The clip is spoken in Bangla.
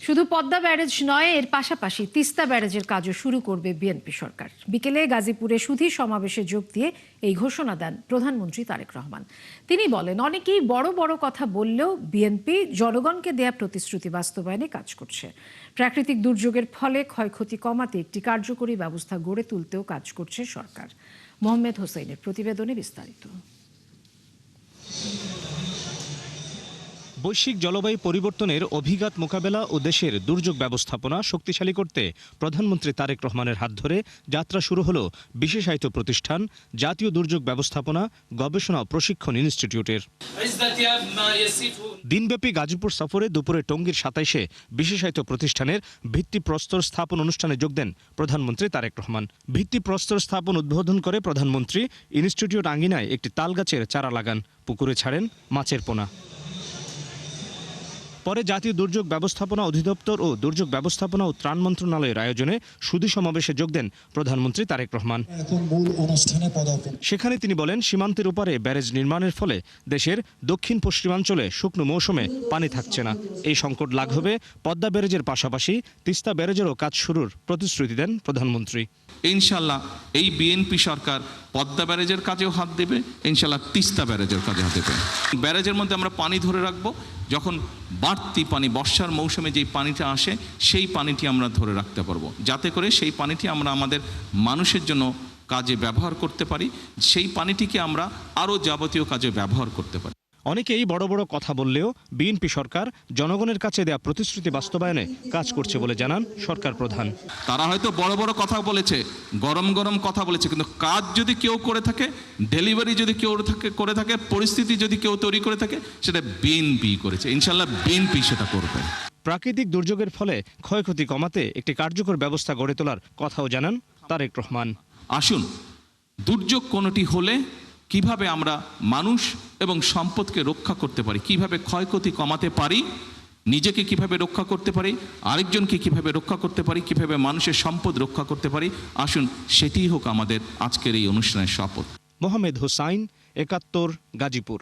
শুধু পদ্মা ব্যারেজ নয়, এর পাশাপাশি তিস্তা ব্যারেজের কাজও শুরু করবে বিএনপি সরকার। বিকেলে গাজীপুরে সুধী সমাবেশে যোগ দিয়ে এই ঘোষণা দেন প্রধানমন্ত্রী তারেক রহমান। তিনি বলেন, অনেকেই বড় বড় কথা বললেও বিএনপি জনগণকে দেয়া প্রতিশ্রুতি বাস্তবায়নে কাজ করছে। প্রাকৃতিক দুর্যোগের ফলে ক্ষয়ক্ষতি কমাতে একটি কার্যকরী ব্যবস্থা গড়ে তুলতেও কাজ করছে সরকার। মোহাম্মদ হোসেনের প্রতিবেদনে বিস্তারিত। বৈশ্বিক জলবায়ু পরিবর্তনের অভিঘাত মোকাবেলা ও দেশের দুর্যোগ ব্যবস্থাপনা শক্তিশালী করতে প্রধানমন্ত্রী তারেক রহমানের হাত ধরে যাত্রা শুরু হলো বিশেষায়িত প্রতিষ্ঠান জাতীয় দুর্যোগ ব্যবস্থাপনা গবেষণা ও প্রশিক্ষণ ইনস্টিটিউটের। দিনব্যাপী গাজীপুর সফরে দুপুরে টঙ্গীর ২৭-এ বিশেষায়িত প্রতিষ্ঠানের ভিত্তিপ্রস্তর স্থাপন অনুষ্ঠানে যোগ দেন প্রধানমন্ত্রী তারেক রহমান। ভিত্তিপ্রস্তর স্থাপন উদ্বোধন করে প্রধানমন্ত্রী ইনস্টিটিউট আঙ্গিনায় একটি তালগাছের চারা লাগান, পুকুরে ছাড়েন মাছের পোনা। পরে জাতীয় দুর্যোগ ব্যবস্থাপনা অধিদপ্তর ও দুর্যোগ ব্যবস্থাপনা ও ত্রাণ মন্ত্রণালয়ের আয়োজনে সুধী সমাবেশে যোগ দেন প্রধানমন্ত্রী তারেক রহমান। সেখানে তিনি বলেন, সীমান্তের ওপারে ব্যারেজ নির্মাণের ফলে দেশের দক্ষিণ পশ্চিমাঞ্চলে শুকনো মৌসুমে পানি থাকছে না। এই সংকট লাঘবে পদ্মা ব্যারেজের পাশাপাশি তিস্তা ব্যারেজেরও কাজ শুরুর প্রতিশ্রুতি দেন প্রধানমন্ত্রী। ইনশাল্লাহ এই বিএনপি সরকার পদ্মা ব্যারেজের কাজেও হাত দেবে, ইনশাল্লাহ তিস্তা ব্যারেজের কাজে হাত দেবে। ব্যারেজের মধ্যে আমরা পানি ধরে রাখবো, যখন বাড়তি পানি বর্ষার মৌসুমে যেই পানিটা আসে সেই পানিটি আমরা ধরে রাখতে পারবো, যাতে করে সেই পানিটি আমরা আমাদের মানুষের জন্য কাজে ব্যবহার করতে পারি, সেই পানিটিকে আমরা আরও যাবতীয় কাজে ব্যবহার করতে পারি। অনেকেই বড় বড় কথা বললেও বিএনপি সরকার জনগণের কাছে দেয়া প্রতিশ্রুতি বাস্তবায়নে কাজ করছে বলে জানান সরকার প্রধান। তারা হয়তো বড় বড় কথা বলেছে, গরম গরম কথা বলেছে, কিন্তু কাজ যদি কেউ করে থাকে, ডেলিভারি যদি কেউ করে থাকে, পরিস্থিতি যদি কেউ তৈরি করে থাকে, সেটা বিএনপি করেছে। ইনশাল্লাহ বিএনপি সেটা করবে। প্রাকৃতিক দুর্যোগের ফলে ক্ষয়ক্ষতি কমাতে একটি কার্যকর ব্যবস্থা গড়ে তোলার কথাও জানান তারেক রহমান। আসুন, দুর্যোগ কোনোটি হলে কিভাবে আমরা মানুষ এবং সম্পদকে রক্ষা করতে পারি, কিভাবে ক্ষয়ক্ষতি কমাতে পারি, নিজেকে কিভাবে রক্ষা করতে পারি, আরেকজনকে কিভাবে রক্ষা করতে পারি, কিভাবে মানুষের সম্পদ রক্ষা করতে পারি, আসুন সেটিই হোক আমাদের আজকের এই অনুষ্ঠানের শপথ। মোহাম্মদ হোসাইন, ৭১, গাজীপুর।